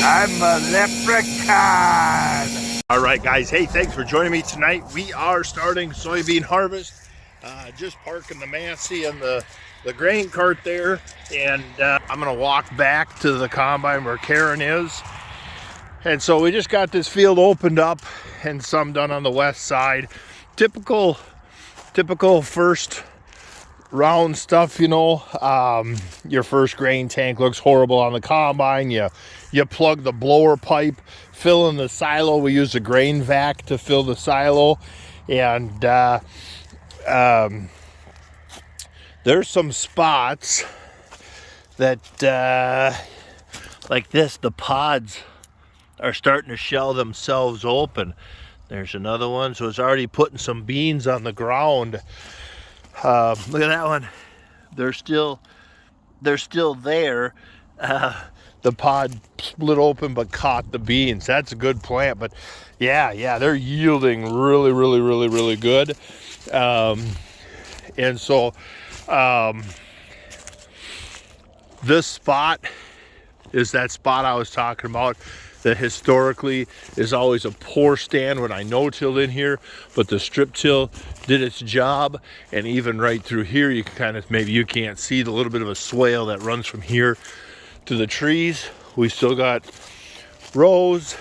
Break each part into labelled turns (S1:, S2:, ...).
S1: I'm a leprechaun.
S2: All right, guys. Hey, thanks for joining me tonight. We are starting soybean harvest. Just parking the Massey and the grain cart there, and I'm gonna walk back to the combine where Karen is. And so we just got this field opened up and some done on the west side. Typical first round stuff, you know. Your first grain tank looks horrible on the combine. You plug the blower pipe, fill in the silo. We use a grain vac to fill the silo, and there's some spots that like this, the pods are starting to shell themselves open. There's another one, so it's already putting some beans on the ground. Look at that one. They're still there. The pod split open but caught the beans. That's a good plant. But yeah, they're yielding really good. And so this spot is that spot I was talking about that historically is always a poor stand when I no-tilled in here, but the strip till did its job. And even right through here, you can kind of, maybe you can't see the little bit of a swale that runs from here to the trees. We still got rows,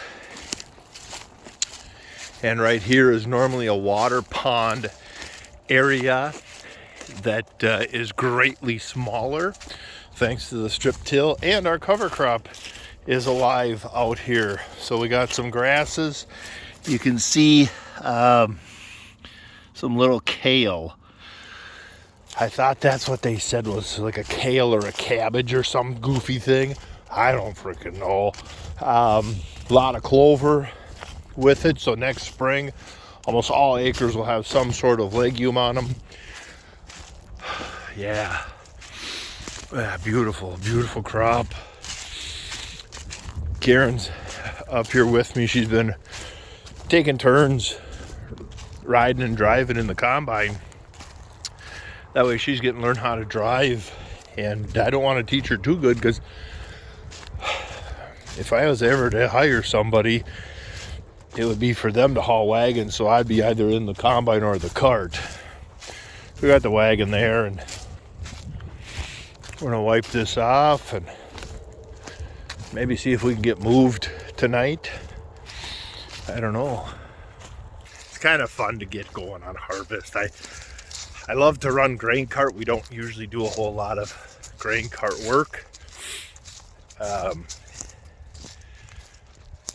S2: and right here is normally a water pond area that is greatly smaller thanks to the strip till, and our cover crop is alive out here. So we got some grasses. You can see some little kale. I thought that's what they said was like a kale or a cabbage or some goofy thing. I don't freaking know. A lot of clover with it, so next spring almost all acres will have some sort of legume on them. Yeah, beautiful crop. Karen's up here with me. She's been taking turns riding and driving in the combine. That way she's getting to learn how to drive, and I don't want to teach her too good, because if I was ever to hire somebody, it would be for them to haul wagons, so I'd be either in the combine or the cart. We got the wagon there, and we're gonna wipe this off and maybe see if we can get moved tonight. I don't know. It's kind of fun to get going on harvest. I love to run grain cart. We don't usually do a whole lot of grain cart work.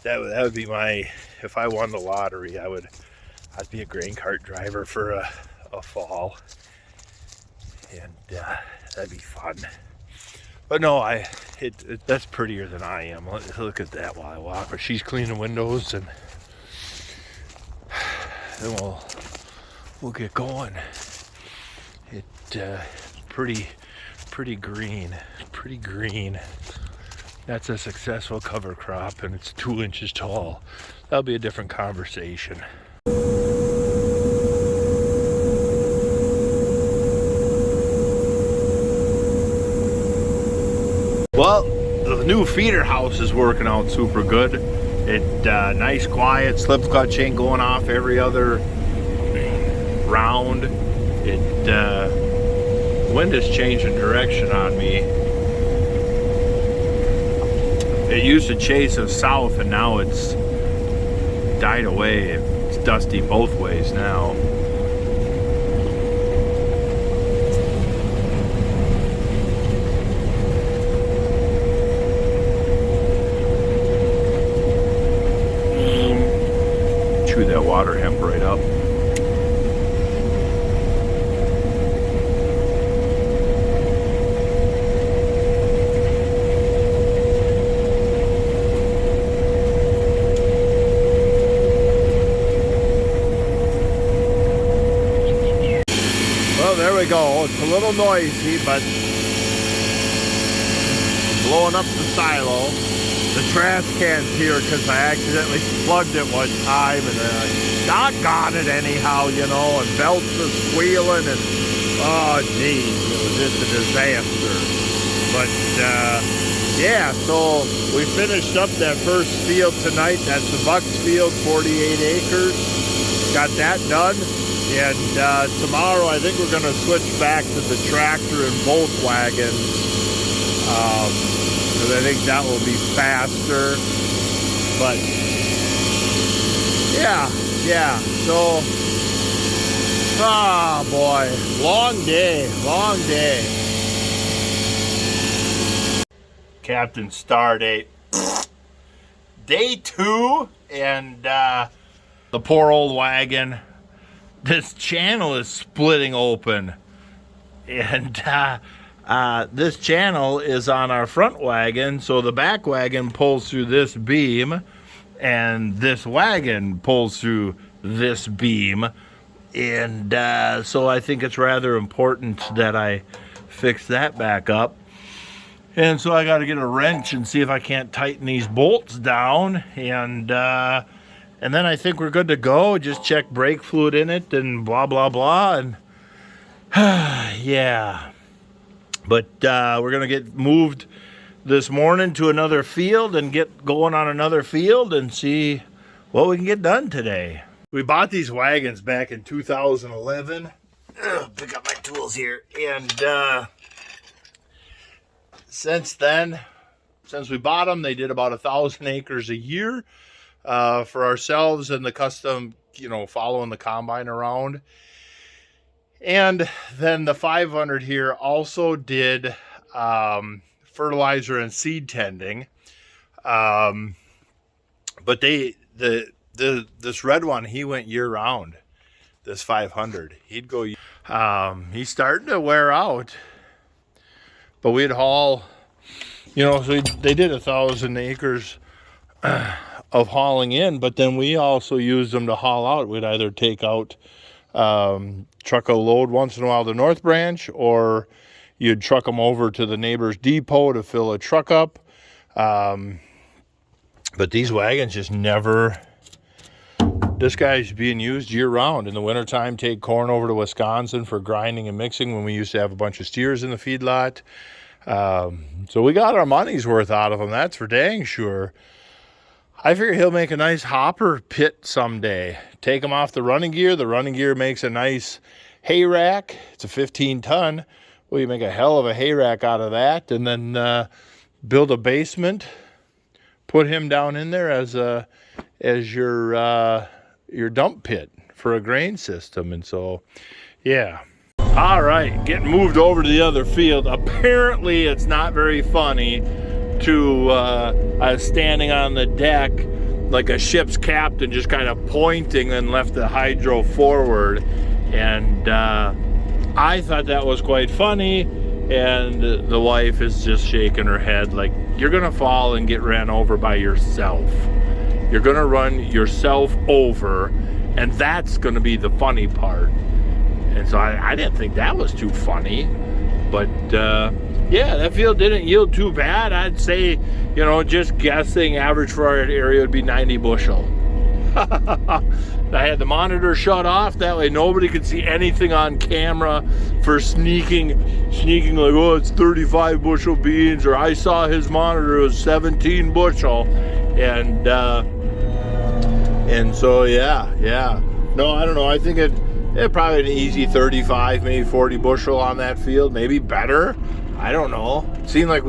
S2: That would be my, if I won the lottery, I'd be a grain cart driver for a fall, and that'd be fun. But no, that's prettier than I am. Look at that while I walk. But she's cleaning windows, and then we'll get going. Pretty green. Pretty green. That's a successful cover crop, and it's 2 inches tall. That'll be a different conversation. Well, the new feeder house is working out super good. Nice, quiet, slip clutch ain't going off every other round. Wind is changing direction on me. It used to chase us south, and now it's died away. It's dusty both ways now. Chew that water hemp right up. There we go. It's a little noisy, but blowing up the silo. The trash can's here because I accidentally plugged it one time, and then I doggone it anyhow, you know, and belts are squealing, and oh geez, it was just a disaster. But Yeah, so we finished up that first field tonight. That's the Bucks field, 48 acres. Got that done. And tomorrow I think we're going to switch back to the tractor and both wagons. Because I think that will be faster. But yeah. So, boy, long day. Captain Star Date. Day 2, and the poor old wagon. This channel is splitting open, and this channel is on our front wagon, so the back wagon pulls through this beam, and this wagon pulls through this beam, and so I think it's rather important that I fix that back up. And so I got to get a wrench and see if I can't tighten these bolts down, and then I think we're good to go. Just check brake fluid in it and blah blah blah, and yeah. But we're gonna get moved this morning to another field and get going on another field and see what we can get done today. We bought these wagons back in 2011. Pick up my tools here, and since then, since we bought them, they did about 1,000 acres a year for ourselves and the custom, following the combine around. And then the 500 here also did fertilizer and seed tending. But this red one, he went year round. This 500, he'd go. He's starting to wear out. But we'd haul, so they did 1,000 acres of hauling in, but then we also used them to haul out. We'd either take out, truck a load once in a while to North Branch, or you'd truck them over to the neighbor's depot to fill a truck up. But these wagons just never, this guy's being used year round. In the wintertime, take corn over to Wisconsin for grinding and mixing when we used to have a bunch of steers in the feedlot. So we got our money's worth out of him, that's for dang sure. I figure he'll make a nice hopper pit someday. Take him off the running gear. The running gear makes a nice hay rack. It's a 15-ton. Well, you make a hell of a hay rack out of that, and then build a basement. Put him down in there as your dump pit for a grain system. And so, yeah. All right, getting moved over to the other field. Apparently, it's not very funny to standing on the deck like a ship's captain, just kind of pointing, and left the hydro forward. And I thought that was quite funny, and the wife is just shaking her head like, you're gonna fall and get ran over by yourself. You're gonna run yourself over, and that's gonna be the funny part. And so I didn't think that was too funny. But yeah, that field didn't yield too bad. I'd say, just guessing, average for our area would be 90 bushel. I had the monitor shut off, that way nobody could see anything on camera for sneaking like, oh, it's 35 bushel beans, or I saw his monitor, it was 17 bushel. And so yeah. No, I don't know. I think it probably an easy 35, maybe 40 bushel on that field, maybe better. I don't know. It seemed like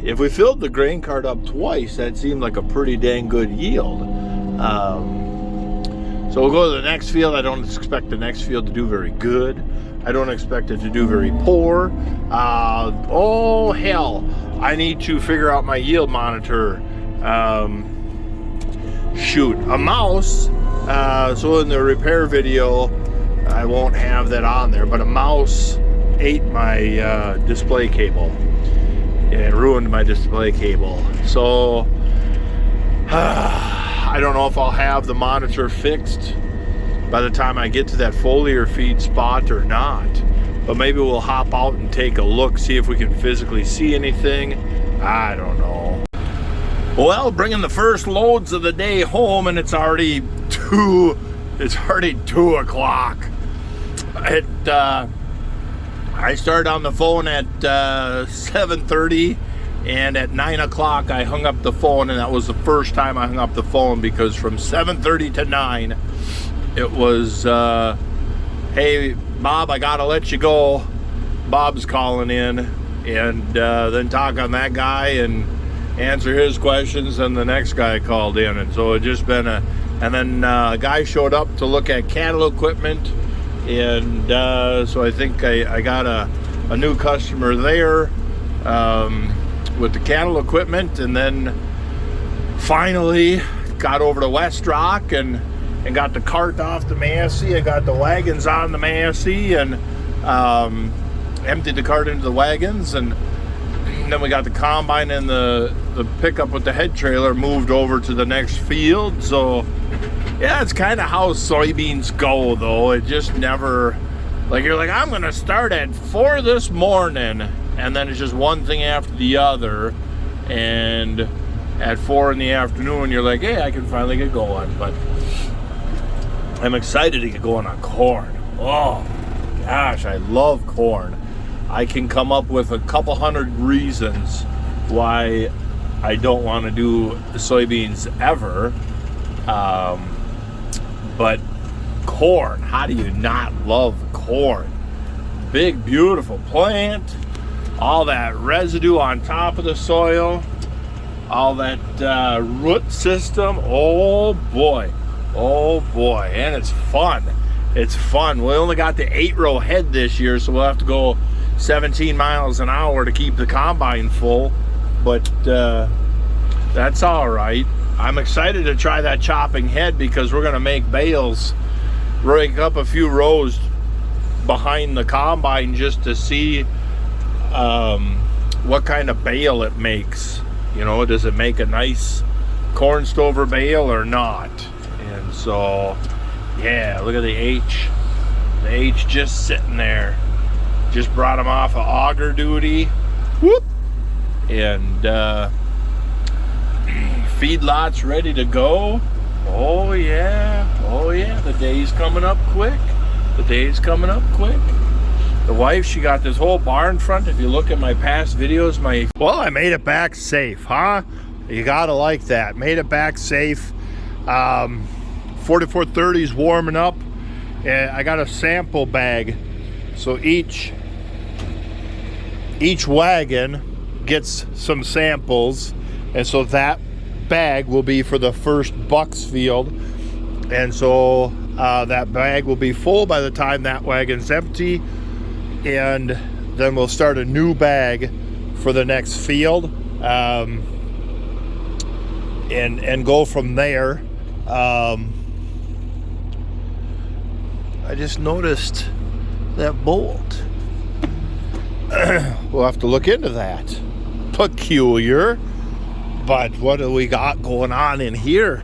S2: if we filled the grain cart up twice, that seemed like a pretty dang good yield. So we'll go to the next field. I don't expect the next field to do very good. I don't expect it to do very poor. Oh hell, I need to figure out my yield monitor. Shoot, a mouse. So in the repair video, I won't have that on there, but a mouse ate my display cable and ruined my display cable. So I don't know if I'll have the monitor fixed by the time I get to that foliar feed spot or not, but maybe we'll hop out and take a look, see if we can physically see anything. I don't know. Well, bringing the first loads of the day home, and it's already 2 o'clock. I started on the phone at 7:30, And at 9 o'clock, I hung up the phone, and that was the first time I hung up the phone, because from 7:30 to 9, it was, hey, Bob, I gotta let you go. Bob's calling in, and then talk on that guy and answer his questions, and the next guy called in. And so it just been and then a guy showed up to look at cattle equipment, and so I think I got a new customer there. With the cattle equipment, and then finally got over to West Rock and got the cart off the Massey. I got the wagons on the Massey and emptied the cart into the wagons, and then we got the combine and the pickup with the head trailer moved over to the next field. So yeah, it's kind of how soybeans go, though. It just never, like, you're like, I'm gonna start at 4 this morning, and then it's just one thing after the other, and at 4 in the afternoon you're like, hey, I can finally get going. But I'm excited to get going on corn. Oh gosh, I love corn. I can come up with a couple hundred reasons why I don't want to do soybeans ever, but corn, how do you not love corn? Big, beautiful plant, all that residue on top of the soil, all that root system. Oh boy, and it's fun. It's fun. We only got the 8-row head this year, so we'll have to go 17 miles an hour to keep the combine full, but that's all right. I'm excited to try that chopping head, because we're gonna make bales, rake up a few rows behind the combine just to see what kind of bale it makes. You know, does it make a nice corn stover bale or not? And so, yeah, look at the H just sitting there. Just brought him off of auger duty. Whoop! And feedlot's ready to go. Oh yeah, the day's coming up quick. The wife, she got this whole barn front. If you look at my past videos, well, I made it back safe, huh? You gotta like that. Made it back safe. 4430's warming up, and I got a sample bag, so each wagon gets some samples, and so that bag will be for the first bucks field, and so that bag will be full by the time that wagon's empty, and then we'll start a new bag for the next field, and go from there. I just noticed that bolt. We'll have to look into that. Peculiar. But what do we got going on in here?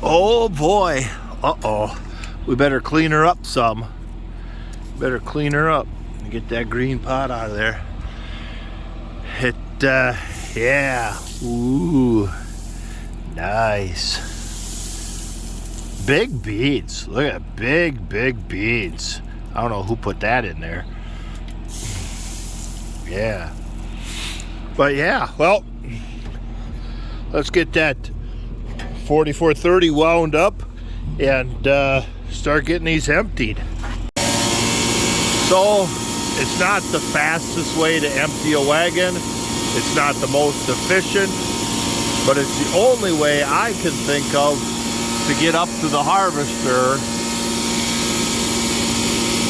S2: Oh boy. Uh-oh. We better clean her up some. Better clean her up and get that green pot out of there. Yeah. Ooh. Nice. Big beads. Look at big beads. I don't know who put that in there. Yeah. But yeah, well, let's get that 4430 wound up and start getting these emptied. So, it's not the fastest way to empty a wagon. It's not the most efficient, but it's the only way I can think of to get up to the harvester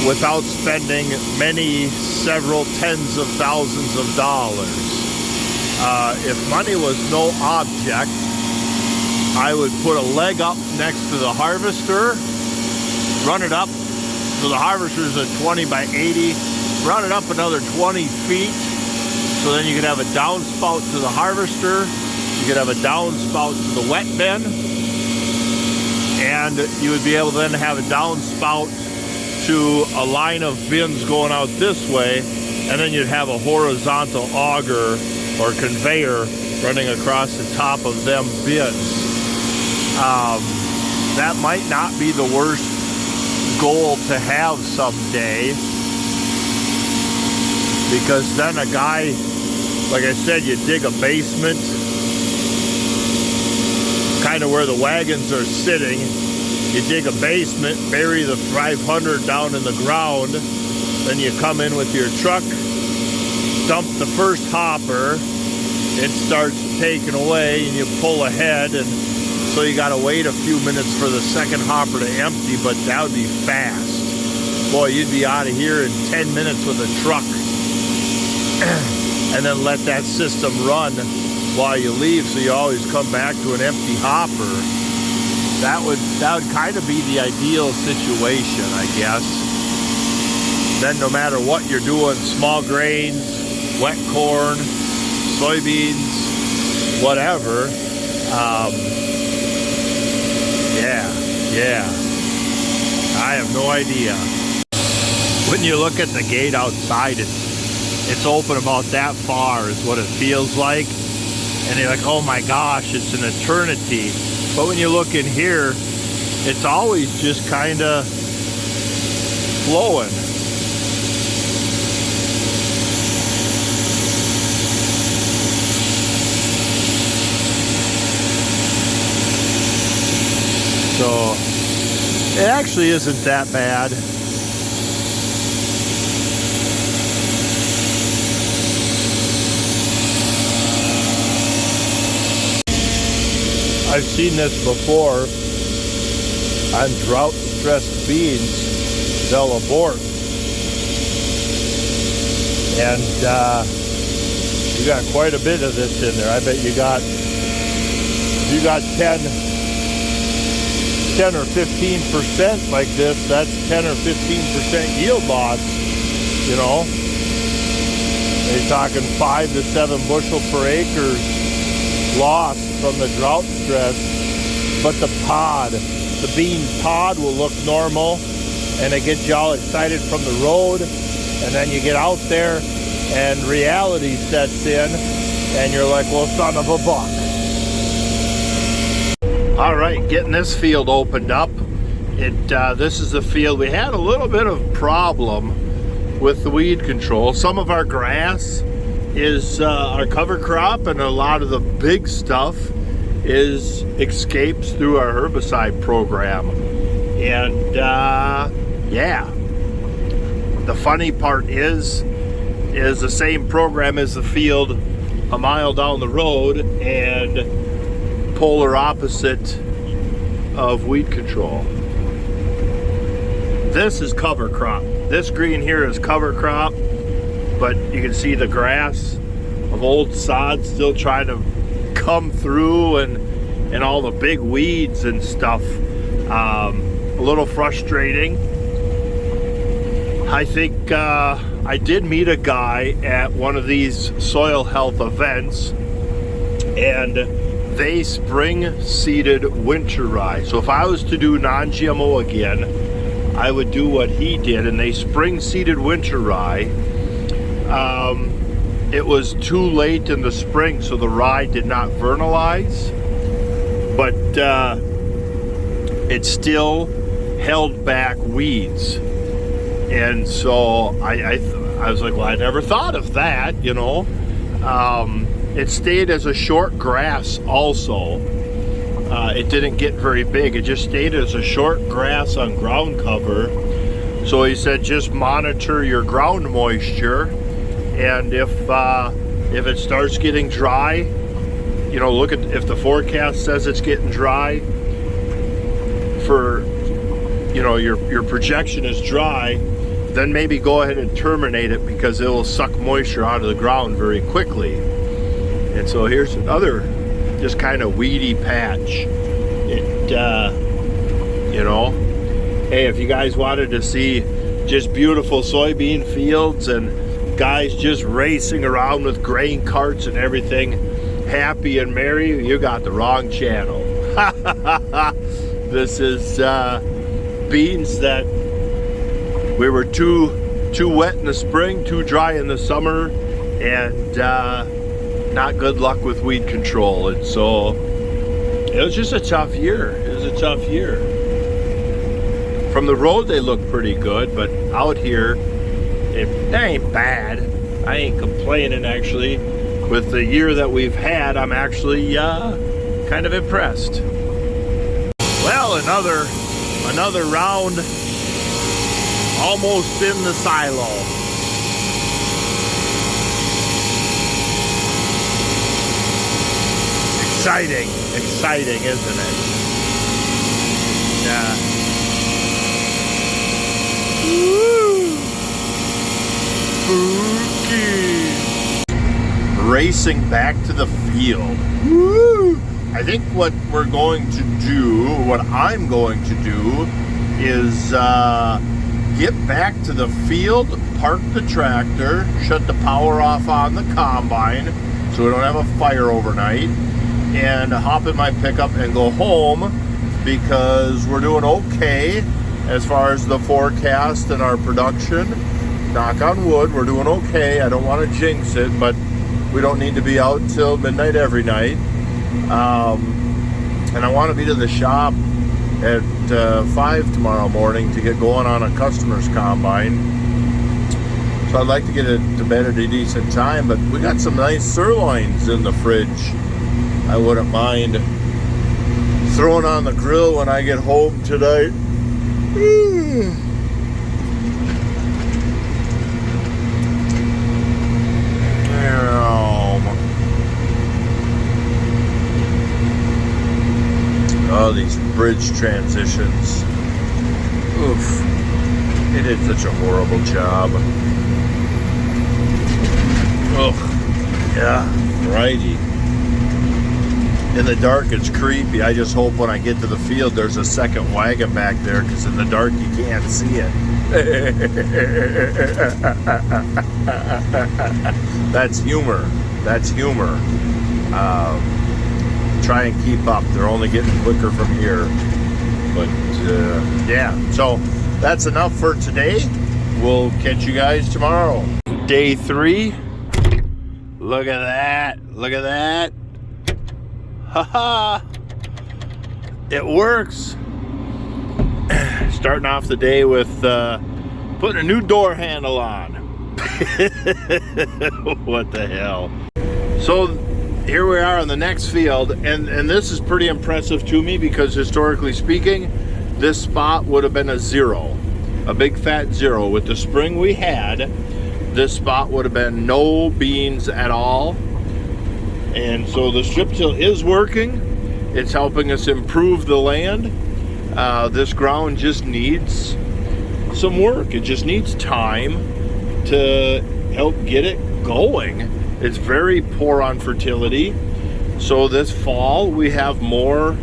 S2: without spending several tens of thousands of dollars. If money was no object, I would put a leg up next to the harvester, run it up, so the harvester's a 20 by 80, run it up another 20 feet, so then you could have a downspout to the harvester, you could have a downspout to the wet bin, and you would be able to then have a downspout to a line of bins going out this way, and then you'd have a horizontal auger or conveyor running across the top of them bins. That might not be the worst goal to have someday, because then a guy, like I said, you dig a basement, kind of where the wagons are sitting. You dig a basement, bury the 500 down in the ground, then you come in with your truck, dump the first hopper, it starts taking away, and you pull ahead, and so you gotta wait a few minutes for the second hopper to empty, but that would be fast. Boy, you'd be out of here in 10 minutes with a truck. And then let that system run while you leave, so you always come back to an empty hopper. That would kind of be the ideal situation, I guess. Then no matter what you're doing, small grains, wet corn, soybeans, whatever, yeah, I have no idea. When you look at the gate outside, it's open about that far is what it feels like. And you're like, oh my gosh, it's an eternity. But when you look in here, it's always just kind of flowing. So it actually isn't that bad. I've seen this before on drought-stressed beans. They'll abort, and you got quite a bit of this in there. I bet you got 10 or 15% like this. That's 10 or 15% yield loss. You know, they're talking 5 to 7 bushel per acre loss from the drought stress. But the bean pod will look normal, and it gets you all excited from the road, and then you get out there and reality sets in, and you're like, well, son of a buck. All right, getting this field opened up. This is the field we had a little bit of problem with the weed control. Some of our grass is our cover crop, and a lot of the big stuff is escapes through our herbicide program. And yeah, the funny part is the same program as the field a mile down the road and polar opposite of weed control. This is cover crop. This green here is cover crop, but you can see the grass of old sod still trying to come through, and all the big weeds and stuff. A little frustrating. I think I did meet a guy at one of these soil health events, and they spring seeded winter rye. So if I was to do non-GMO again, I would do what he did, and they spring seeded winter rye. It was too late in the spring, so the rye did not vernalize, but it still held back weeds. And so I was like, well, I never thought of that, you know. It stayed as a short grass also. It didn't get very big. It just stayed as a short grass on ground cover. So he said, just monitor your ground moisture. And if it starts getting dry, you know, look at if the forecast says it's getting dry, for, you know, your projection is dry, then maybe go ahead and terminate it, because it will suck moisture out of the ground very quickly. And so here's another just kind of weedy patch. You know, hey, if you guys wanted to see just beautiful soybean fields and guys just racing around with grain carts and everything, happy and merry, you got the wrong channel. This is beans that we were too wet in the spring, too dry in the summer, and not good luck with weed control. And so it was just a tough year. It was a tough year. From the road they look pretty good, but out here they ain't bad. I ain't complaining, actually. With the year that we've had, I'm actually kind of impressed. Well, another round almost in the silo. Exciting, isn't it? Yeah. Woo! Spooky. Racing back to the field. Woo! I think what we're going to do, what I'm going to do, is get back to the field, park the tractor, shut the power off on the combine so we don't have a fire overnight, and hop in my pickup and go home, because we're doing okay as far as the forecast and our production. Knock on wood, we're doing okay. I don't want to jinx it, but we don't need to be out till midnight every night. And I want to be to the shop at 5 tomorrow morning to get going on a customer's combine. So I'd like to get it to bed at a decent time, but we got some nice sirloins in the fridge. I wouldn't mind throwing on the grill when I get home tonight. Oh, these bridge transitions. Oof. It did such a horrible job. Oh, yeah, righty. In the dark, it's creepy. I just hope when I get to the field, there's a second wagon back there, because in the dark, you can't see it. That's humor. Try and keep up. They're only getting quicker from here. But, yeah. So, that's enough for today. We'll catch you guys tomorrow. Day 3. Look at that. Haha! It works. Starting off the day with putting a new door handle on. What the hell? So here we are on the next field, and this is pretty impressive to me, because historically speaking, this spot would have been a 0, a big fat 0. With the spring we had, this spot would have been no beans at all. And so the strip till is working. It's helping us improve the land. This ground just needs some work. It just needs time to help get it going. It's very poor on fertility. So this fall we have more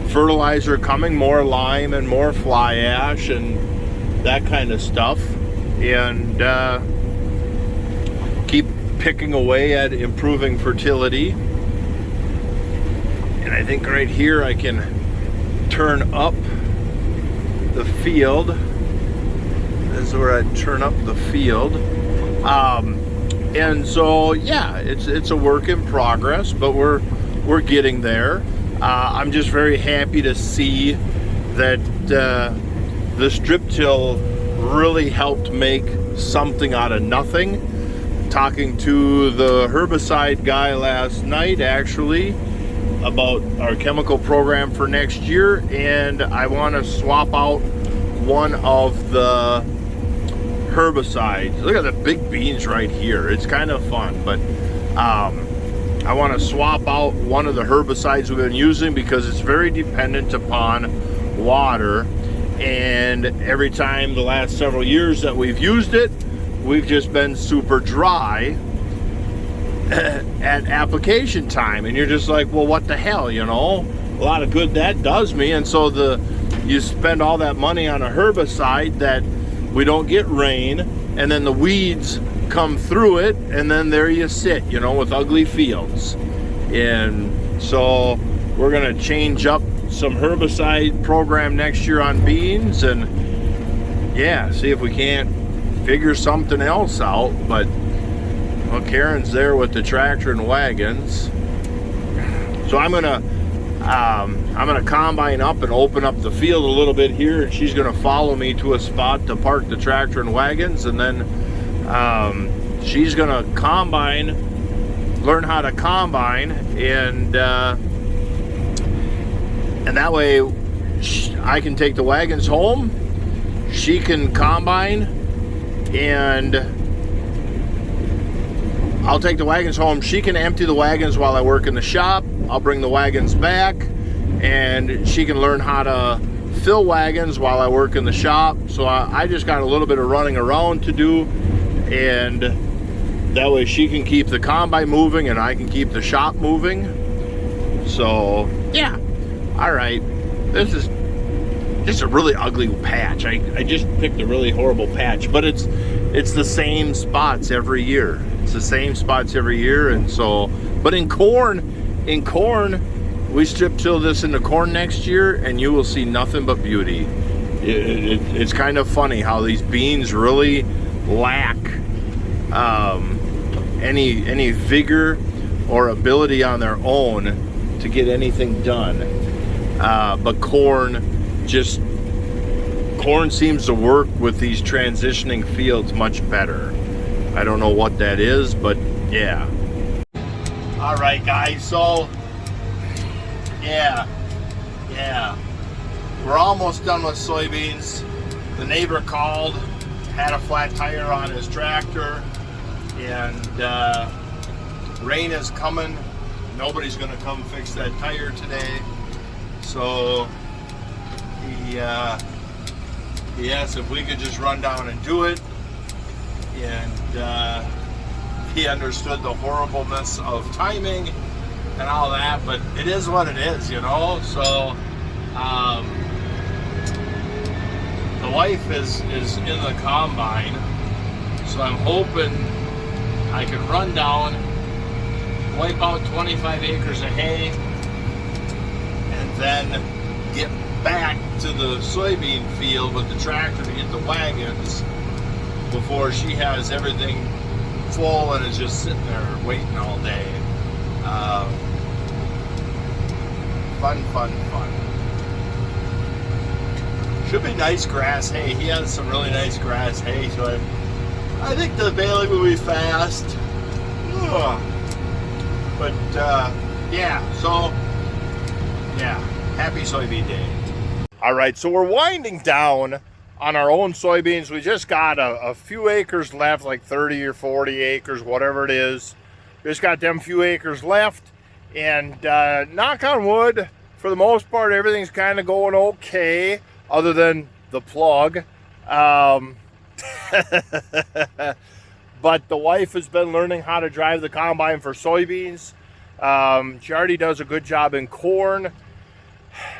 S2: fertilizer coming, more lime and more fly ash and that kind of stuff. And keep picking away at improving fertility. And I think right here I can turn up the field. This is where I turn up the field. And so yeah, it's a work in progress, but we're getting there. I'm just very happy to see that the strip till really helped make something out of nothing. Talking to the herbicide guy last night, actually, about our chemical program for next year, and I want to swap out one of the herbicides. Look at the big beans right here. It's kind of fun, but I want to swap out one of the herbicides we've been using, because it's very dependent upon water, and every time the last several years that we've used it, we've just been super dry at application time, and you're just like, well, what the hell, you know? A lot of good that does me. And so you spend all that money on a herbicide that we don't get rain, and then the weeds come through it, and then there you sit, you know, with ugly fields. And so we're gonna change up some herbicide program next year on beans, and yeah, see if we can't figure something else out. But well, Karen's there with the tractor and wagons, so I'm gonna combine up and open up the field a little bit here, and she's gonna follow me to a spot to park the tractor and wagons, and then she's gonna learn how to combine, and that way I can take the wagons home, she can combine, and I'll take the wagons home. She can empty the wagons while I work in the shop. I'll bring the wagons back, and she can learn how to fill wagons while I work in the shop. So I just got a little bit of running around to do, and that way she can keep the combine moving and I can keep the shop moving. So yeah, all right. This is just a really ugly patch. I just picked a really horrible patch, but it's the same spots every year. It's the same spots every year. And so, but in corn, we strip till this into corn next year, and you will see nothing but beauty. It's kind of funny how these beans really lack any vigor or ability on their own to get anything done. But corn seems to work with these transitioning fields much better. I don't know what that is, but yeah. All right, guys, so yeah, we're almost done with soybeans. The neighbor called, had a flat tire on his tractor, and rain is coming. Nobody's gonna come fix that tire today. So he asked if we could just run down and do it, and he understood the horribleness of timing and all that, but it is what it is, you know. So the wife is in the combine, so I'm hoping I can run down, wipe out 25 acres of hay, and then get back to the soybean field with the tractor to get the wagons before she has everything full and is just sitting there waiting all day. Fun. Should be nice grass hay. He has some really nice grass hay, so I think the baling will be fast. But yeah, so yeah, happy soybean day. All right, so we're winding down on our own soybeans. We just got a few acres left, like 30 or 40 acres, whatever it is. Just got them few acres left, and knock on wood, for the most part, everything's kind of going okay, other than the plug. But the wife has been learning how to drive the combine for soybeans. She already does a good job in corn.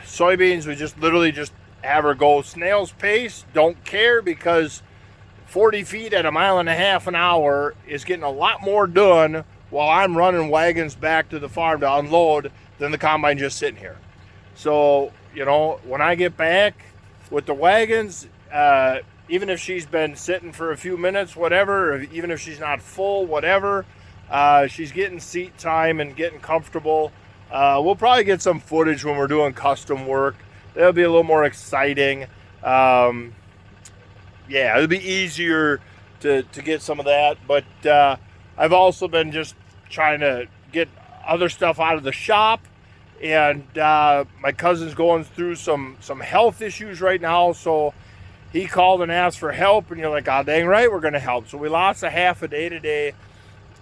S2: Soybeans, we just literally just have her go snail's pace. Don't care, because 40 feet at 1.5 miles an hour is getting a lot more done while I'm running wagons back to the farm to unload than the combine just sitting here. So, you know, when I get back with the wagons, even if she's been sitting for a few minutes, whatever, or even if she's not full, whatever, she's getting seat time and getting comfortable. We'll probably get some footage when we're doing custom work. That'll be a little more exciting. Yeah, it'll be easier to get some of that. But I've also been just trying to get other stuff out of the shop. And my cousin's going through some health issues right now. So he called and asked for help. And you're like, oh, dang right, we're going to help. So we lost a half a day today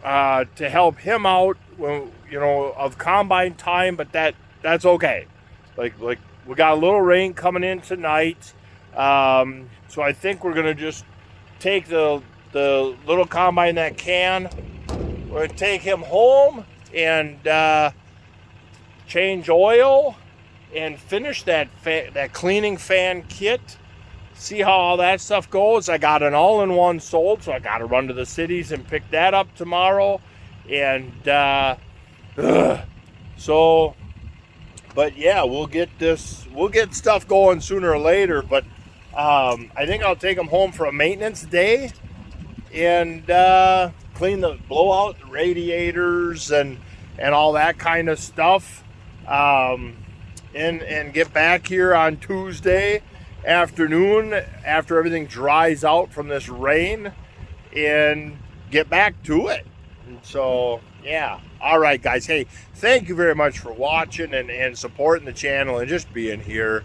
S2: to help him out, you know, of combine time. But that's okay. Like we got a little rain coming in tonight. So I think we're going to just take the little combine that can. We're going to take him home and change oil and finish that cleaning fan kit. See how all that stuff goes. I got an all-in-one sold, so I got to run to the cities and pick that up tomorrow. And so, but yeah, we'll get stuff going sooner or later. But I think I'll take them home for a maintenance day and clean blow out the radiators and all that kind of stuff. And get back here on Tuesday afternoon after everything dries out from this rain, and
S1: get back to it. And so, yeah. All right, guys. Hey, thank you very much for watching and supporting the channel and just being here.